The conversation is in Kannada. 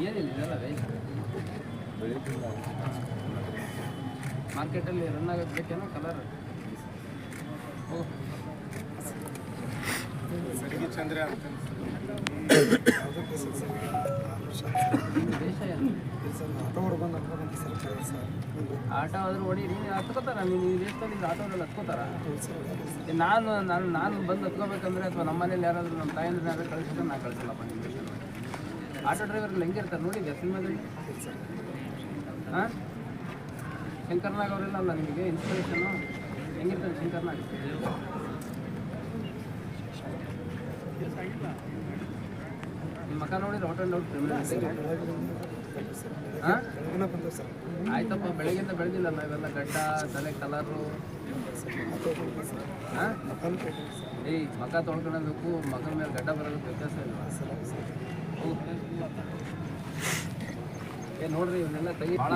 ಏನಿಲ್ಲ ಮಾರ್ಕೆಟಲ್ಲಿ ರನ್ ಆಗೋದು ಬೇಕೇನೋ ಕಲರ್. ಚಂದ್ರ ಆಟೋ ಆದ್ರೂ ಹೊಡೀರಿ, ಹತ್ಕೋತಾರ ನೀವು ದೇಶದಲ್ಲಿ ಆಟೋದಲ್ಲಿ ಹತ್ಕೋತಾರ. ನಾನು ಬಂದು ಹತ್ಕೋಬೇಕಂದ್ರೆ ಅಥವಾ ನಮ್ಮ ಮನೇಲಿ ಯಾರಾದರೂ ನಮ್ಮ ತಾಯಂದ್ರೆ ಯಾರು ಕಳಿಸಿದ್ರೆ ನಾನು ಕಳಿಸಲ್ಲಪ್ಪ ನಿಮ್ಮ ದೇಶ. ಆಟೋ ಡ್ರೈವರ್ಗಳು ಹೆಂಗಿರ್ತಾರೆ ನೋಡಿದ್ಯಾ ಸಿನಿಮಾದಲ್ಲಿ? ಹಾಂ, ಶಂಕರ್ನಾಗ್ ಅವರೆಲ್ಲ ಅಲ್ಲ ನಿಮಗೆ ಇನ್ಸ್ಪಿರೇಷನ್ನು? ಹೆಂಗಿರ್ತಾರೆ ಶಂಕರ್ನಾಗ್? ನಿಮ್ಮ ಮಕ್ಕ ನೋಡಿದ್ರೆ ಔಟ್ ಆ್ಯಂಡ್ ಔಟ್ ಹಾಂ ಆಯ್ತಪ್ಪ. ಬೆಳಗ್ಗಿಂದ ಬೆಳೆದಿಲ್ಲ ನಾವೆಲ್ಲ ಗಡ್ಡ ತಲೆ ಕಲರು. ಹಾಂ, ಏಯ್ ಮಕ್ಕ ತೊಳ್ಕೊಳೋದಕ್ಕೂ ಮಗನ ಮೇಲೆ ಗಡ್ಡ ಬರೋದಕ್ಕೆ ವ್ಯತ್ಯಾಸ ಇಲ್ವಾ? ನೋಡ್ರಿ ಇವನ್ನೆಲ್ಲ ತೆಗಿ ಭಾಳ